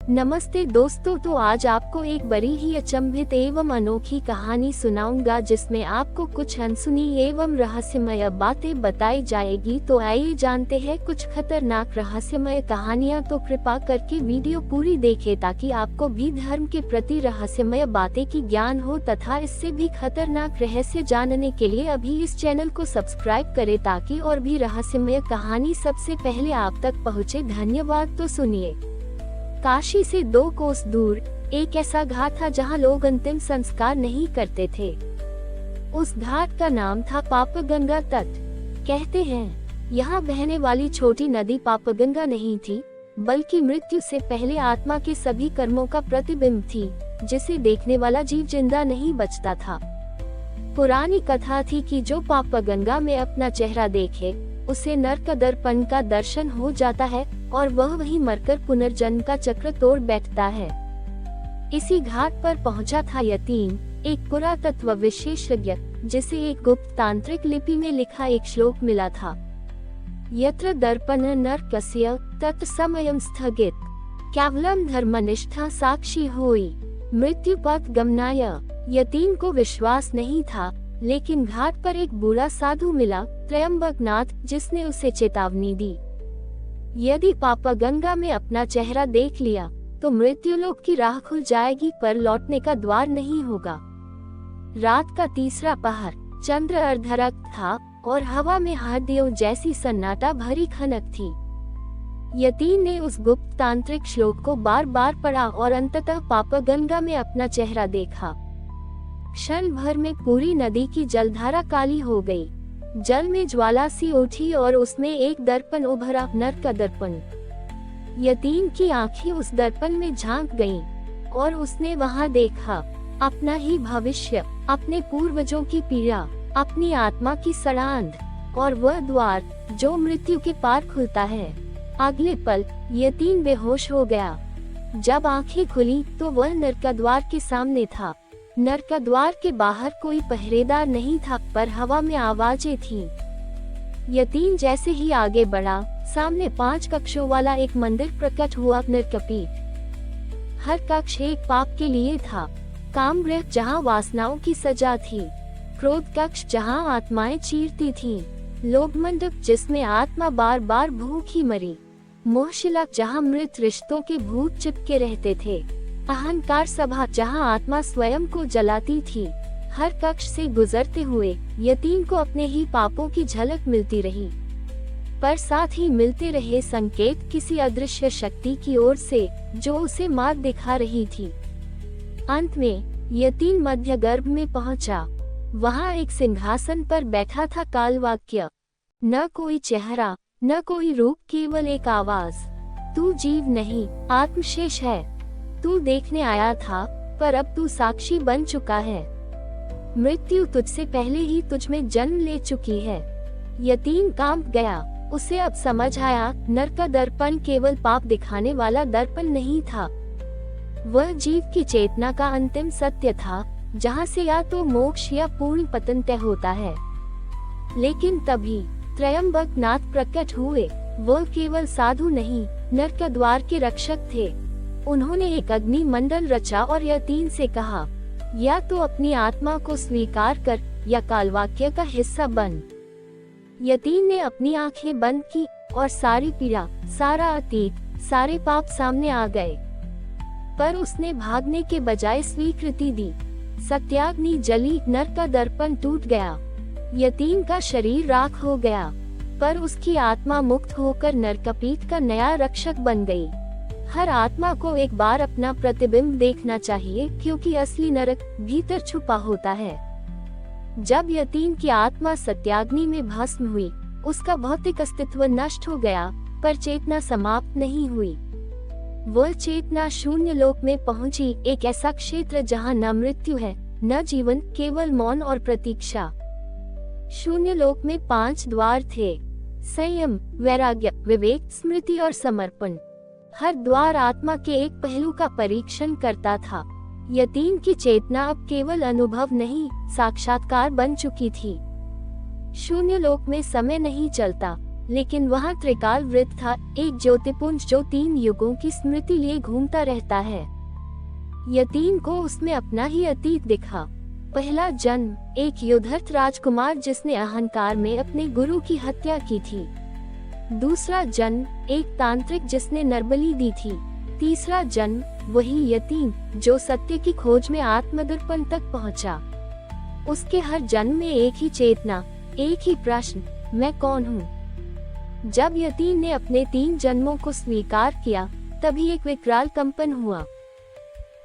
नमस्ते दोस्तों, तो आज आपको एक बड़ी ही अचंभित एवं अनोखी कहानी सुनाऊंगा जिसमें आपको कुछ अनसुनी एवं रहस्यमय बातें बताई जाएगी। तो आइए जानते हैं कुछ खतरनाक रहस्यमय कहानियां। तो कृपा करके वीडियो पूरी देखें ताकि आपको भी धर्म के प्रति रहस्यमय बातें की ज्ञान हो तथा इससे भी खतरनाक रहस्य जानने के लिए अभी इस चैनल को सब्सक्राइब करें ताकि और भी रहस्यमय कहानी सबसे पहले आप तक पहुँचे। धन्यवाद। तो सुनिए। काशी से 2 कोस दूर एक ऐसा घाट था जहां लोग अंतिम संस्कार नहीं करते थे। उस घाट का नाम था पापगंगा तट। कहते हैं यहाँ बहने वाली छोटी नदी पापगंगा नहीं थी, बल्कि मृत्यु से पहले आत्मा के सभी कर्मों का प्रतिबिंब थी, जिसे देखने वाला जीव जिंदा नहीं बचता था। पुरानी कथा थी कि जो पापगंगा में अपना चेहरा देखे उसे नरक दर्पण का दर्शन हो जाता है और वह वहीं मरकर पुनर्जन्म का चक्र तोड़ बैठता है। इसी घाट पर पहुंचा था यतीम, एक पुरातत्व विशेषज्ञ, जिसे एक गुप्त तांत्रिक लिपि में लिखा एक श्लोक मिला था। यत्र दर्पण नरकस्य तत् समयं स्थगित, केवलम धर्मनिष्ठा साक्षी होई, मृत्यु पथ गमनाय। यतीम को विश्वास नहीं था, लेकिन घाट पर एक बूढ़ा साधु मिला, त्रयंबकनाथ, जिसने उसे चेतावनी दी। यदि पापगंगा में अपना चेहरा देख लिया तो मृत्यु लोक की राह खुल जाएगी, पर लौटने का द्वार नहीं होगा। रात का तीसरा पहर, चंद्र अर्धरक्त था और हवा में हड्डियों जैसी सन्नाटा भरी खनक थी। यतीम ने उस गुप्त तांत्रिक श्लोक को बार बार पढ़ा और अंततः पापगंगा में अपना चेहरा देखा। क्षण भर में पूरी नदी की जलधारा काली हो गई। जल में ज्वाला सी उठी और उसमें एक दर्पण उभरा, नर का दर्पण। यतीम की आंखें उस दर्पण में झांक गईं और उसने वहां देखा अपना ही भविष्य, अपने पूर्वजों की पीड़ा, अपनी आत्मा की सड़ांध और वह द्वार जो मृत्यु के पार खुलता है। अगले पल यतीम बेहोश हो गया। जब आंखें खुली तो वह नर का द्वार के सामने था। नर का द्वार के बाहर कोई पहरेदार नहीं था, पर हवा में आवाजें थीं। यतीम जैसे ही आगे बढ़ा, सामने 5 कक्षों वाला एक मंदिर प्रकट हुआ। नरकपीठ। हर कक्ष एक पाप के लिए था। कामगृह जहाँ वासनाओं की सजा थी, क्रोध कक्ष जहाँ आत्माएं चीरती थीं, लोभ मंडप जिसमें आत्मा बार बार भूखी मरी, मोहशिला जहाँ मृत रिश्तों के भूत चिपके रहते थे, अहंकार सभा जहां आत्मा स्वयं को जलाती थी। हर कक्ष से गुजरते हुए यतीम को अपने ही पापों की झलक मिलती रही, पर साथ ही मिलते रहे संकेत किसी अदृश्य शक्ति की ओर से जो उसे मार्ग दिखा रही थी। अंत में यतीम मध्य गर्भ में पहुंचा। वहां एक सिंहासन पर बैठा था कालवाक्य। न कोई चेहरा, न कोई रूप, केवल एक आवाज, तू जीव नहीं, आत्मशेष है। तू देखने आया था, पर अब तू साक्षी बन चुका है। मृत्यु तुझसे पहले ही तुझ में जन्म ले चुकी है। यतीम कांप गया। उसे अब समझ आया, नर का दर्पण केवल पाप दिखाने वाला दर्पण नहीं था। वह जीव की चेतना का अंतिम सत्य था, जहां से या तो मोक्ष या पूर्ण पतन तय होता है। लेकिन तभी त्रयंबकनाथ प्रकट हुए। वह केवल साधु नहीं, नर का द्वार के रक्षक थे। उन्होंने एक अग्नि मंडल रचा और यतीम से कहा, या तो अपनी आत्मा को स्वीकार कर या कालवाक्य का हिस्सा बन। यतीम ने अपनी आंखें बंद की और सारी पीड़ा, सारा अतीत, सारे पाप सामने आ गए। पर उसने भागने के बजाय स्वीकृति दी। सत्याग्नि जली, नर का दर्पण टूट गया। यतीम का शरीर राख हो गया, पर उसकी आत्मा मुक्त होकर नरकपीठ का नया रक्षक बन गई। हर आत्मा को एक बार अपना प्रतिबिंब देखना चाहिए, क्योंकि असली नरक भीतर छुपा होता है। जब यतीम की आत्मा सत्याग्नि में भस्म हुई, उसका भौतिक अस्तित्व नष्ट हो गया, पर चेतना समाप्त नहीं हुई। वह चेतना शून्य लोक में पहुंची, एक ऐसा क्षेत्र जहां न मृत्यु है, न जीवन, केवल मौन और प्रतीक्षा। शून्य लोक में 5 द्वार थे: संयम, वैराग्य, विवेक, स्मृति और समर्पण। हर द्वार आत्मा के एक पहलू का परीक्षण करता था। यतीम की चेतना अब केवल अनुभव नहीं, साक्षात्कार बन चुकी थी। शून्य लोक में समय नहीं चलता, लेकिन वहाँ त्रिकाल वृत्त था, एक ज्योतिपुंज जो 3 युगों की स्मृति लिए घूमता रहता है। यतीन को उसमें अपना ही अतीत दिखा। पहला जन्म, एक युद्धरत राजकुमार जिसने अहंकार में अपने गुरु की हत्या की थी। दूसरा जन्म, एक तांत्रिक जिसने नरबली दी थी। तीसरा जन्म, वही यतीम जो सत्य की खोज में आत्मदर्पण तक पहुंचा। उसके हर जन्म में एक ही चेतना, एक ही प्रश्न, मैं कौन हूँ? जब यतीम ने अपने 3 जन्मों को स्वीकार किया, तभी एक विकराल कंपन हुआ।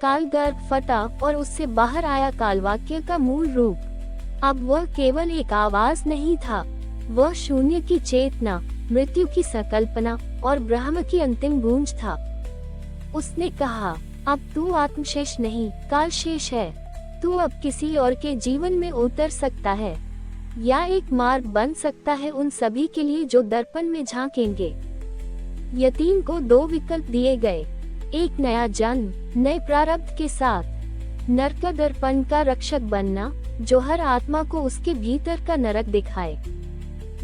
कालगर्भ फटा और उससे बाहर आया कालवाक्य का मूल रूप। अब वह केवल एक आवाज नहीं था, वह शून्य की चेतना, मृत्यु की संकल्पना और ब्रह्म की अंतिम गूंज था। उसने कहा, अब तू आत्मशेष नहीं, कालशेष है। तू अब किसी और के जीवन में उतर सकता है, या एक मार्ग बन सकता है उन सभी के लिए जो दर्पण में झांकेंगे। यतीम को 2 विकल्प दिए गए, एक नया जन्म, नए प्रारब्ध के साथ, नरक दर्पण का रक्षक बनना जो हर आत्मा को उसके भीतर का नरक दिखाए।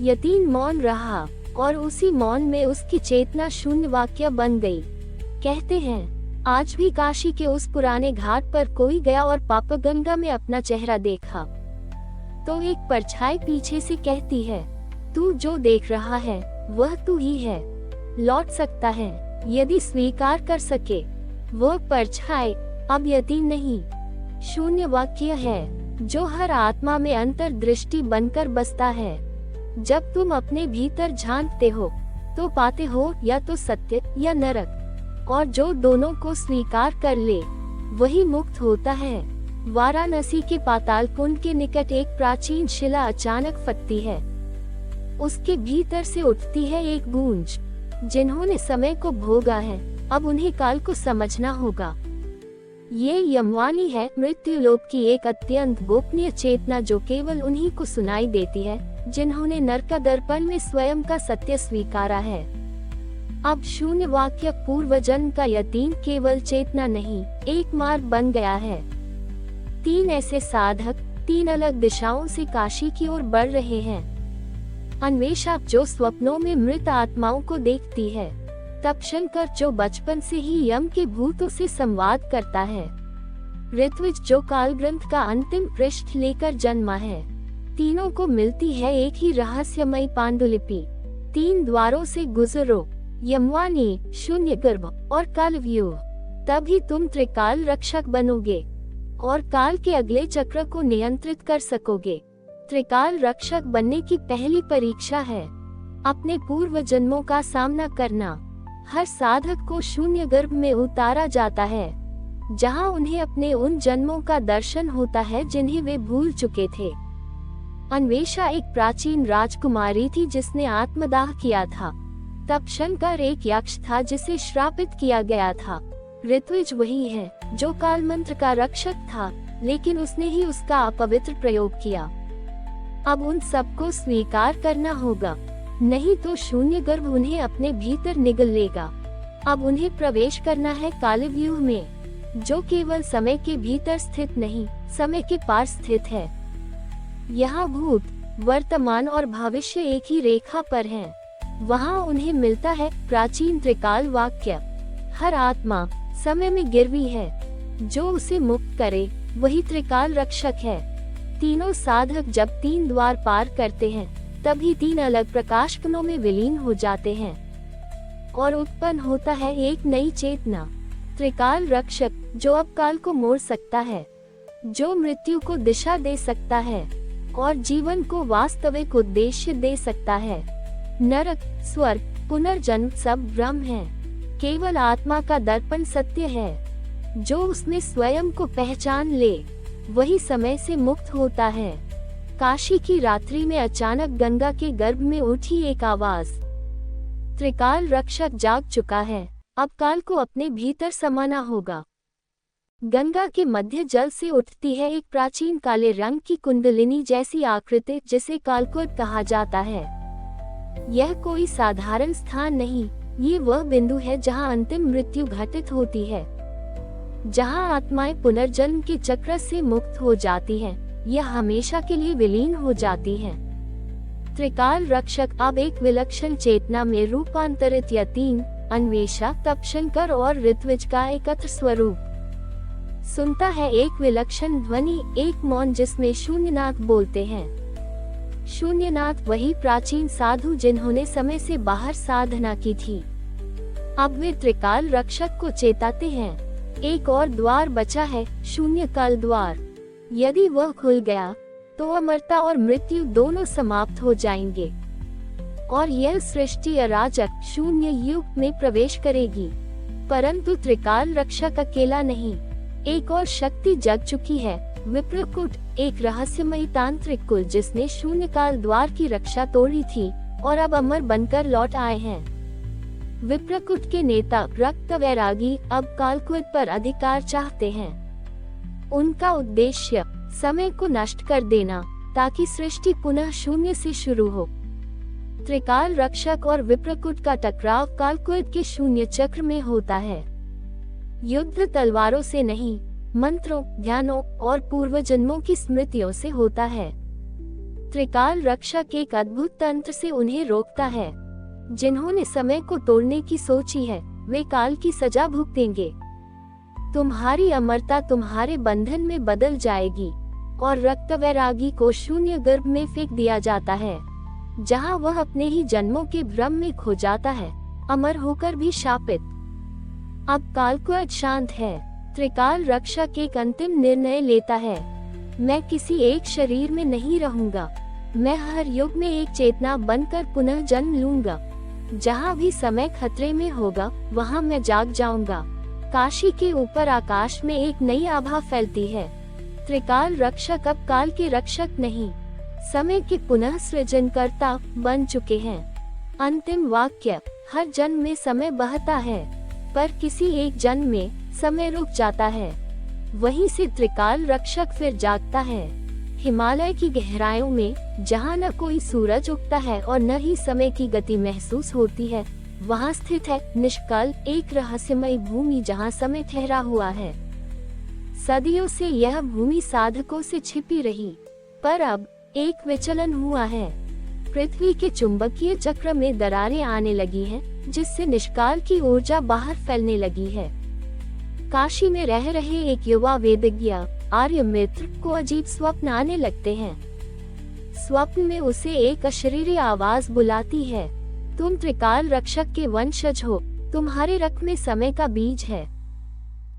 यतीम मौन रहा और उसी मौन में उसकी चेतना शून्य वाक्य बन गई। कहते हैं, आज भी काशी के उस पुराने घाट पर कोई गया और पापगंगा में अपना चेहरा देखा तो एक परछाई पीछे से कहती है, तू जो देख रहा है वह तू ही है, लौट सकता है यदि स्वीकार कर सके। वह परछाई अब यतीम नहीं, शून्य वाक्य है जो हर आत्मा में अंतर्दृष्टि बनकर बसता है। जब तुम अपने भीतर झांकते हो तो पाते हो या तो सत्य या नरक, और जो दोनों को स्वीकार कर ले वही मुक्त होता है। वाराणसी के पाताल कुंड के निकट एक प्राचीन शिला अचानक फटती है। उसके भीतर से उठती है एक गूंज, जिन्होंने समय को भोगा है अब उन्हें काल को समझना होगा। ये यमवाणी है, मृत्युलोक की एक अत्यंत गोपनीय चेतना जो केवल उन्हीं को सुनाई देती है जिन्होंने नरक दर्पण में स्वयं का सत्य स्वीकारा है। अब शून्य वाक्य पूर्व जन्म का यतीम केवल चेतना नहीं, एक मार्ग बन गया है। 3 ऐसे साधक 3 अलग दिशाओं से काशी की ओर बढ़ रहे हैं। अन्वेषा जो स्वप्नों में मृत आत्माओं को देखती है, तपशंकर जो बचपन से ही यम के भूतों से संवाद करता है, ऋत्विज जो कालग्रंथ का अंतिम पृष्ठ लेकर जन्मा है। तीनों को मिलती है एक ही रहस्यमयी पांडुलिपि, 3 द्वारों से गुजरो, यमवाणी, शून्य गर्भ और कालव्यूह। तभी तुम त्रिकाल रक्षक बनोगे और काल के अगले चक्र को नियंत्रित कर सकोगे। त्रिकाल रक्षक बनने की पहली परीक्षा है अपने पूर्व जन्मों का सामना करना। हर साधक को शून्य गर्भ में उतारा जाता है, जहां उन्हें अपने उन जन्मों का दर्शन होता है जिन्हें वे भूल चुके थे। अन्वेषा एक प्राचीन राजकुमारी थी जिसने आत्मदाह किया था। तपशंकर एक यक्ष था जिसे श्रापित किया गया था। ऋत्विज वही है जो काल मंत्र का रक्षक था, लेकिन उसने ही उसका अपवित्र प्रयोग किया। अब उन सबको स्वीकार करना होगा, नहीं तो शून्य गर्भ उन्हें अपने भीतर निगल लेगा। अब उन्हें प्रवेश करना है कालव्यूह में, जो केवल समय के भीतर स्थित नहीं, समय के पार स्थित है। यहाँ भूत, वर्तमान और भविष्य एक ही रेखा पर हैं। वहाँ उन्हें मिलता है प्राचीन त्रिकाल वाक्य, हर आत्मा समय में गिरवी है, जो उसे मुक्त करे वही त्रिकाल रक्षक है। तीनों साधक जब 3 द्वार पार करते हैं, तभी 3 अलग प्रकाशकणों में विलीन हो जाते हैं और उत्पन्न होता है एक नई चेतना, त्रिकाल रक्षक, जो अब काल को मोड़ सकता है, जो मृत्यु को दिशा दे सकता है और जीवन को वास्तविक उद्देश्य दे सकता है। नरक, स्वर्ग, पुनर्जन्म सब भ्रम है, केवल आत्मा का दर्पण सत्य है। जो उसमें स्वयं को पहचान ले वही समय से मुक्त होता है। काशी की रात्रि में अचानक गंगा के गर्भ में उठी एक आवाज, त्रिकाल रक्षक जाग चुका है, अब काल को अपने भीतर समाना होगा। गंगा के मध्य जल से उठती है एक प्राचीन काले रंग की कुंडलिनी जैसी आकृति जिसे कालकोट कहा जाता है। यह कोई साधारण स्थान नहीं, ये वह बिंदु है जहां अंतिम मृत्यु घटित होती है, जहां आत्माएं पुनर्जन्म के चक्र से मुक्त हो जाती हैं, यह हमेशा के लिए विलीन हो जाती हैं। त्रिकाल रक्षक अब एक विलक्षण चेतना में रूपांतरित या तीन अन्वेषा, तपशंकर और ऋत्विज का एकत्र स्वरूप सुनता है। एक विलक्षण ध्वनि, एक मौन जिसमें शून्यनाथ बोलते हैं। शून्यनाथ वही प्राचीन साधु जिन्होंने समय से बाहर साधना की थी, अब वे त्रिकाल रक्षक को चेताते हैं। एक और द्वार बचा है, शून्य काल द्वार। यदि वह खुल गया तो अमरता और मृत्यु दोनों समाप्त हो जाएंगे और यह सृष्टि अराजक शून्य युग में प्रवेश करेगी। परंतु त्रिकाल रक्षक अकेला नहीं, एक और शक्ति जग चुकी है, विप्रकूट, एक रहस्यमयी तांत्रिक कुल जिसने शून्य काल द्वार की रक्षा तोड़ी थी और अब अमर बनकर लौट आए हैं। विप्रकूट के नेता रक्त वैरागी अब कालकुट पर अधिकार चाहते हैं। उनका उद्देश्य समय को नष्ट कर देना ताकि सृष्टि पुनः शून्य से शुरू हो। त्रिकाल रक्षक और विप्रकूट का टकराव कालकुट के शून्य चक्र में होता है। युद्ध तलवारों से नहीं, मंत्रों, ध्यानों और पूर्व जन्मों की स्मृतियों से होता है। त्रिकाल रक्षक एक अद्भुत तंत्र से उन्हें रोकता है। जिन्होंने समय को तोड़ने की सोची है वे काल की सजा भुगतेंगे। तुम्हारी अमरता तुम्हारे बंधन में बदल जाएगी और रक्त वैरागी को शून्य गर्भ में फेंक दिया जाता है, जहां वह अपने ही जन्मों के भ्रम में खो जाता है, अमर होकर भी शापित। अब कालकुट शांत है। त्रिकाल रक्षक एक अंतिम निर्णय लेता है, मैं किसी एक शरीर में नहीं रहूंगा, मैं हर युग में एक चेतना बनकर पुनः जन्म लूंगा। जहाँ भी समय खतरे में होगा वहाँ मैं जाग जाऊंगा। काशी के ऊपर आकाश में एक नई आभा फैलती है। त्रिकाल रक्षक अब काल के रक्षक नहीं, समय के पुनः सृजनकर्ता बन चुके हैं। अंतिम वाक्य, हर जन्म में समय बहता है पर किसी एक जन्म में समय रुक जाता है। वहीं से त्रिकाल रक्षक फिर जागता है। हिमालय की गहराइयों में जहाँ न कोई सूरज उगता है और न ही समय की गति महसूस होती है, वहाँ स्थित है निष्कल एक रहस्यमय भूमि जहाँ समय ठहरा हुआ है। सदियों से यह भूमि साधकों से छिपी रही, पर अब एक विचलन हुआ है। पृथ्वी के चुंबकीय चक्र में दरारें आने लगी हैं, जिससे निष्काल की ऊर्जा बाहर फैलने लगी है। काशी में रह रहे एक युवा वेदज्ञ आर्यमित्र को अजीब स्वप्न आने लगते हैं। स्वप्न में उसे एक अशरीरी आवाज बुलाती है, तुम त्रिकाल रक्षक के वंशज हो, तुम्हारे रक्त में समय का बीज है।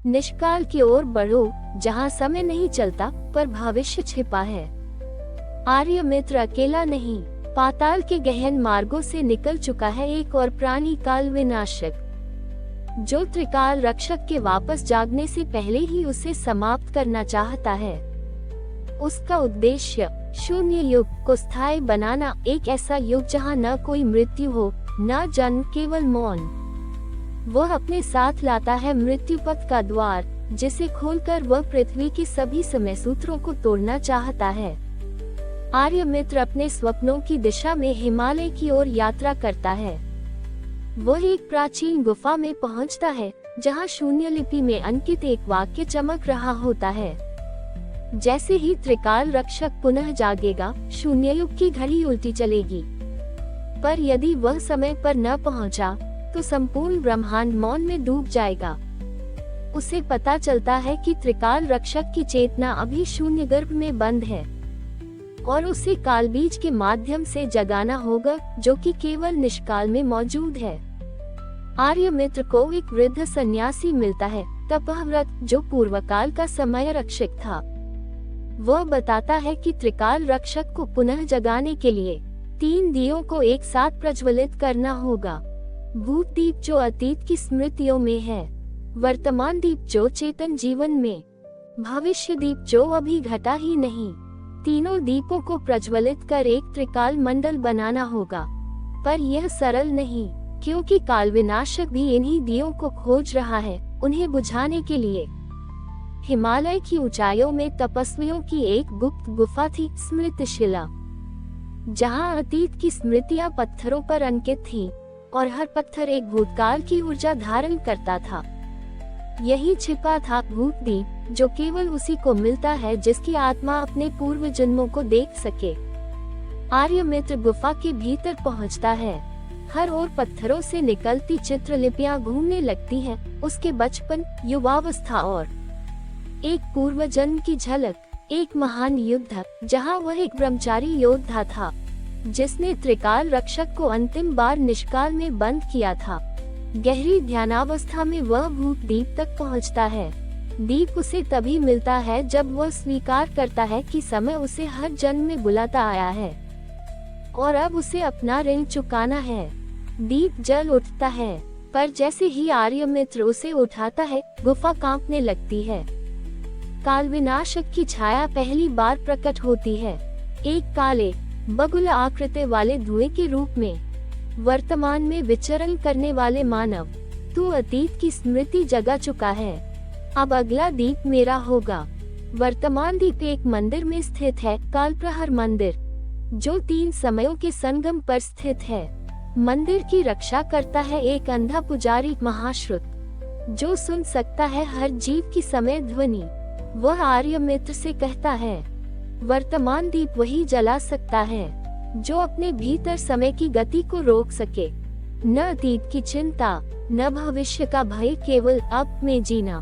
निष्काल की ओर बढ़ो जहाँ समय नहीं चलता पर भविष्य छिपा है। आर्यमित्र अकेला नहीं, पाताल के गहन मार्गों से निकल चुका है एक और प्राणी काल विनाशक, जो त्रिकाल रक्षक के वापस जागने से पहले ही उसे समाप्त करना चाहता है। उसका उद्देश्य शून्य युग को स्थायी बनाना, एक ऐसा युग जहां न कोई मृत्यु हो, न जन्म, केवल मौन। वह अपने साथ लाता है मृत्यु पथ का द्वार, जिसे खोलकर वह पृथ्वी के सभी समय सूत्रों को तोड़ना चाहता है। आर्यमित्र अपने स्वप्नों की दिशा में हिमालय की ओर यात्रा करता है। वह एक प्राचीन गुफा में पहुंचता है, जहां शून्य लिपि में अंकित एक वाक्य चमक रहा होता है। जैसे ही त्रिकाल रक्षक पुनः जागेगा, शून्य युग की घड़ी उल्टी चलेगी। पर यदि वह समय पर न पहुंचा, तो संपूर्ण ब्रह्मांड मौन में डूब जाएगा। उसे पता चलता है कि त्रिकाल रक्षक की चेतना अभी शून्य गर्भ में बंद है और उसे कालबीज के माध्यम से जगाना होगा, जो कि केवल निष्काल में मौजूद है। आर्यमित्र को एक वृद्ध सन्यासी मिलता है, तपव्रत, जो पूर्वकाल का समय रक्षक था। वह बताता है कि त्रिकाल रक्षक को पुनः जगाने के लिए 3 दियों को एक साथ प्रज्वलित करना होगा। भूत दीप जो अतीत की स्मृतियों में है, वर्तमान दीप जो चेतन जीवन में, भविष्य दीप जो अभी घटा ही नहीं। तीनों दीपों को प्रज्वलित कर एक त्रिकाल मंडल बनाना होगा। पर यह सरल नहीं, क्योंकि काल विनाशक भी इन्हीं दियों को खोज रहा है, उन्हें बुझाने के लिए। हिमालय की ऊंचाइयों में तपस्वियों की एक गुप्त गुफा थी, स्मृतिशिला, जहां अतीत की स्मृतियां पत्थरों पर अंकित थीं और हर पत्थर एक भूतकाल की ऊर्जा धारण करता था। यही छिपा था भूतदीप, जो केवल उसी को मिलता है जिसकी आत्मा अपने पूर्व जन्मों को देख सके। आर्यमित्र गुफा के भीतर पहुंचता है। हर ओर पत्थरों से निकलती चित्रलिपियां घूमने लगती हैं, उसके बचपन, युवावस्था और एक पूर्व जन्म की झलक। एक महान युद्ध जहां वह एक ब्रह्मचारी योद्धा था जिसने त्रिकाल रक्षक को अंतिम बार निष्काल में बंद किया था। गहरी ध्यानावस्था में वह भूतद्वीप तक पहुंचता है। दीप उसे तभी मिलता है जब वह स्वीकार करता है कि समय उसे हर जन्म में बुलाता आया है और अब उसे अपना ऋण चुकाना है। दीप जल उठता है, पर जैसे ही आर्यमित्र उसे उठाता है, गुफा कांपने लगती है। काल विनाशक की छाया पहली बार प्रकट होती है, एक काले बगुल आकृति वाले धुएं के रूप में। वर्तमान में विचरण करने वाले मानव, तू अतीत की स्मृति जगा चुका है, अब अगला दीप मेरा होगा। वर्तमान दीप एक मंदिर में स्थित है, कालप्रहर मंदिर, जो 3 समयों के संगम पर स्थित है। मंदिर की रक्षा करता है एक अंधा पुजारी महाश्रुत, जो सुन सकता है हर जीव की समय ध्वनि। वह आर्यमित्र से कहता है, वर्तमान दीप वही जला सकता है जो अपने भीतर समय की गति को रोक सके। न अतीत की चिंता, न भविष्य का भय, केवल अब में जीना।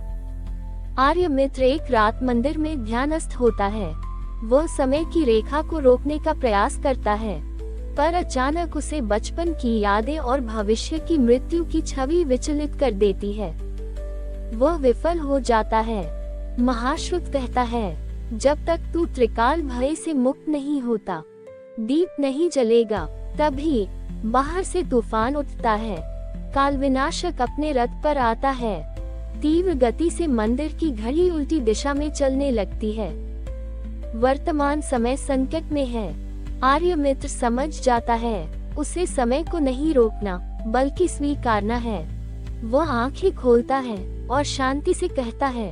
आर्यमित्र एक रात मंदिर में ध्यानस्थ होता है। वह समय की रेखा को रोकने का प्रयास करता है, पर अचानक उसे बचपन की यादें और भविष्य की मृत्यु की छवि विचलित कर देती है। वह विफल हो जाता है। महाश्रुत कहता है, जब तक तू त्रिकाल भय से मुक्त नहीं होता, दीप नहीं जलेगा। तभी बाहर से तूफान उठता है। काल विनाशक अपने रथ पर आता है। तीव्र गति से मंदिर की घड़ी उल्टी दिशा में चलने लगती है। वर्तमान समय संकट में है। आर्यमित्र समझ जाता है, उसे समय को नहीं रोकना बल्कि स्वीकारना है। वह आंखें खोलता है और शांति से कहता है,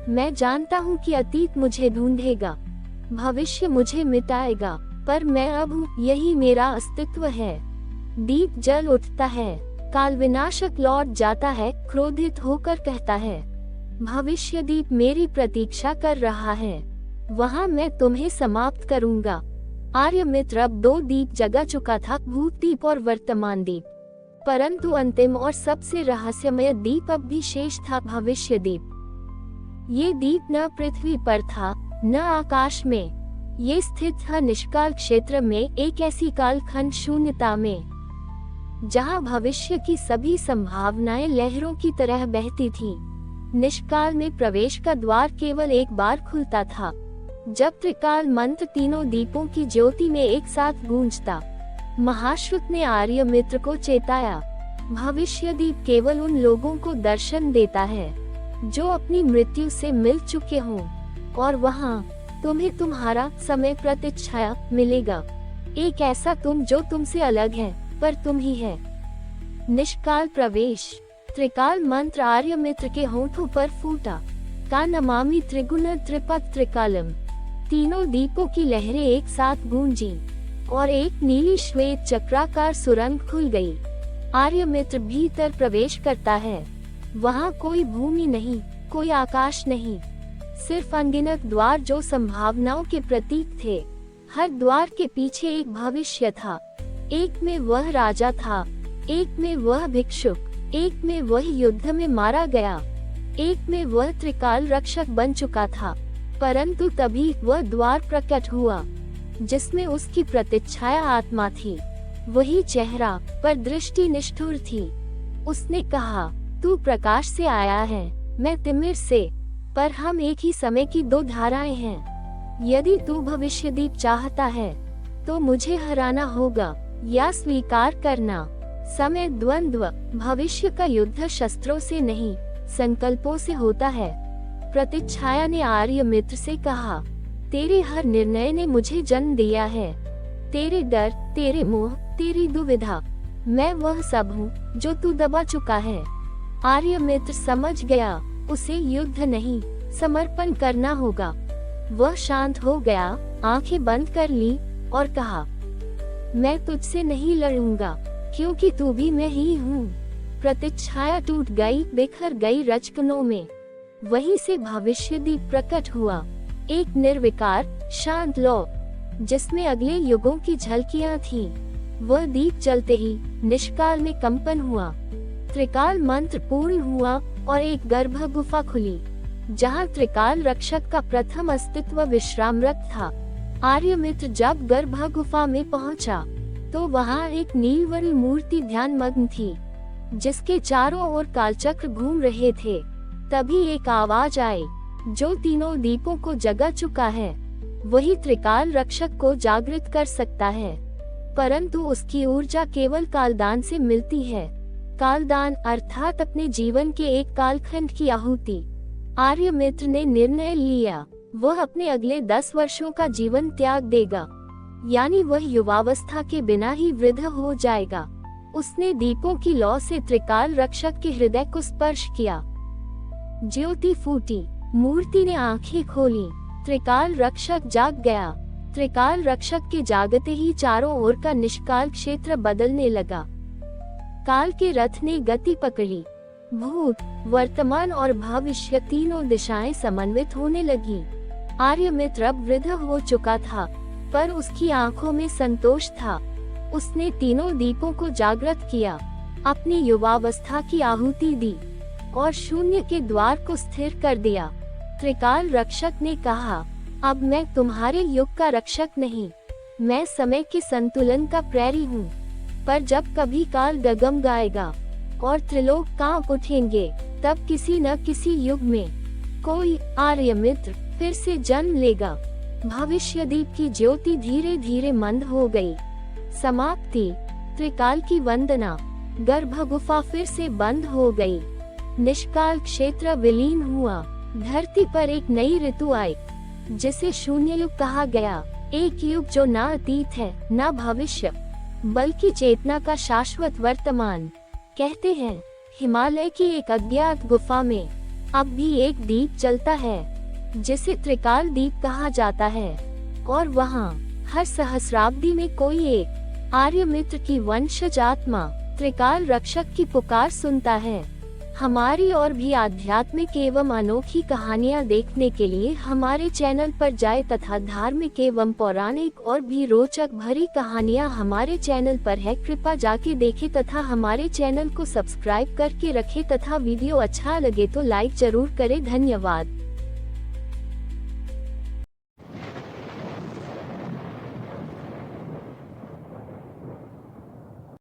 मैं जानता हूँ कि अतीत मुझे ढूंढेगा, भविष्य मुझे मिटाएगा, पर मैं अब हूँ, यही मेरा अस्तित्व है। दीप जल उठता है। काल विनाशक लौट जाता है, क्रोधित होकर कहता है, भविष्य दीप मेरी प्रतीक्षा कर रहा है, वहाँ मैं तुम्हें समाप्त करूँगा। आर्यमित्र अब 2 दीप जगा चुका था, भूतद्वीप और वर्तमान दीप, परंतु अंतिम और सबसे रहस्यमय दीप अब भी शेष था, भविष्य दीप। ये दीप न पृथ्वी पर था, न आकाश में। ये स्थित था निष्काल क्षेत्र में, एक ऐसी कालखंड शून्यता में जहां भविष्य की सभी संभावनाएं लहरों की तरह बहती थीं। निष्काल में प्रवेश का द्वार केवल एक बार खुलता था, जब त्रिकाल मंत्र तीनों दीपों की ज्योति में एक साथ गूंजता। महाश्रुत ने आर्यमित्र को चेताया, भविष्य दीप केवल उन लोगों को दर्शन देता है जो अपनी मृत्यु से मिल चुके हों, और वहाँ तुम्हें तुम्हारा समय प्रतिच्छाया मिलेगा। एक ऐसा तुम जो तुमसे अलग है, पर तुम ही है। निष्काल प्रवेश। त्रिकाल मंत्र आर्यमित्र के होठों पर फूटा, का नमामि त्रिगुण त्रिपद त्रिकालम। तीनों दीपों की लहरें एक साथ गूंजी और एक नीली श्वेत चक्राकार सुरंग खुल गई। आर्यमित्र भीतर प्रवेश करता है। वहाँ कोई भूमि नहीं, कोई आकाश नहीं, सिर्फ अनगिनत द्वार जो संभावनाओं के प्रतीक थे। हर द्वार के पीछे एक भविष्य था। एक में वह राजा था, एक में वह भिक्षुक, एक में वह युद्ध में मारा गया, एक में वह त्रिकाल रक्षक बन चुका था। परंतु तभी वह द्वार प्रकट हुआ जिसमें उसकी प्रतिच्छाया आत्मा थी। वही चेहरा, पर दृष्टि निष्ठुर थी। उसने कहा, तू प्रकाश से आया है, मैं तिमिर से, पर हम एक ही समय की 2 धाराएं हैं। यदि तू भविष्य दीप चाहता है तो मुझे हराना होगा या स्वीकार करना। समय द्वंद्व, भविष्य का युद्ध शस्त्रों से नहीं, संकल्पों से होता है। प्रतिच्छाया ने आर्यमित्र से कहा, तेरे हर निर्णय ने मुझे जन्म दिया है। तेरे डर, तेरे मोह, तेरी दुविधा, मैं वह सब हूँ जो तू दबा चुका है। आर्यमित्र समझ गया, उसे युद्ध नहीं, समर्पण करना होगा। वह शांत हो गया, आंखें बंद कर ली और कहा, मैं तुझसे नहीं लड़ूंगा, क्योंकि तू भी मैं ही हूँ। प्रतिच्छाया टूट गई, बिखर गई रचकनों में। वहीं से भविष्य दीप प्रकट हुआ, एक निर्विकार शांत लौ। जिसमें अगले युगों की झलकियां थीं। वह दीप जलते ही निष्काल में कंपन हुआ, त्रिकाल मंत्र पूर्ण हुआ और एक गर्भ गुफा खुली, जहां त्रिकाल रक्षक का प्रथम अस्तित्व विश्रामरत था। आर्यमित्र जब गर्भ गुफा में पहुंचा, तो वहां एक नीलवर्ण मूर्ति ध्यानमग्न थी, जिसके चारों ओर कालचक्र घूम रहे थे। तभी एक आवाज आई, जो तीनों दीपों को जगा चुका है, वही त्रिकाल रक्षक को जागृत कर सकता है, परंतु उसकी ऊर्जा केवल कालदान से मिलती है। कालदान अर्थात अपने जीवन के एक कालखंड की आहुति। आर्यमित्र ने निर्णय लिया, वह अपने अगले 10 वर्षों का जीवन त्याग देगा, यानी वह युवावस्था के बिना ही वृद्ध हो जाएगा। उसने दीपों की लौ से त्रिकाल रक्षक के हृदय को स्पर्श किया। ज्योति फूटी, मूर्ति ने आंखें खोली, त्रिकाल रक्षक जाग गया। त्रिकाल रक्षक के जागते ही चारों ओर का निष्काल क्षेत्र बदलने लगा। काल के रथ ने गति पकड़ी, भूत, वर्तमान और भविष्य तीनों दिशाएं समन्वित होने लगी। आर्यमित्र अब वृद्ध हो चुका था, पर उसकी आंखों में संतोष था। उसने तीनों दीपों को जागृत किया, अपनी युवावस्था की आहुति दी और शून्य के द्वार को स्थिर कर दिया। त्रिकाल रक्षक ने कहा, अब मैं तुम्हारे युग का रक्षक नहीं, मैं समय के संतुलन का प्रहरी हूँ। पर जब कभी काल डगमगाएगा और त्रिलोक कांप उठेंगे, तब किसी न किसी युग में कोई आर्यमित्र फिर से जन्म लेगा। भविष्यदीप की ज्योति धीरे धीरे मंद हो गई। समाप्ति। त्रिकाल की वंदना। गर्भ गुफा फिर से बंद हो गई। निष्काल क्षेत्र विलीन हुआ। धरती पर एक नई ऋतु आई, जिसे शून्य युग कहा गया। एक युग जो न अतीत है न भविष्य, बल्कि चेतना का शाश्वत वर्तमान। कहते हैं, हिमालय की एक अज्ञात गुफा में अब भी एक दीप जलता है, जिसे त्रिकाल दीप कहा जाता है, और वहाँ हर सहस्राब्दी में कोई एक आर्यमित्र की वंशज आत्मा त्रिकाल रक्षक की पुकार सुनता है। हमारी और भी आध्यात्मिक एवं अनोखी कहानियाँ देखने के लिए हमारे चैनल पर जाएं तथा धार्मिक एवं पौराणिक और भी रोचक भरी कहानियाँ हमारे चैनल पर है। कृपया जाके देखें तथा हमारे चैनल को सब्सक्राइब करके रखें तथा वीडियो अच्छा लगे तो लाइक जरूर करें। धन्यवाद।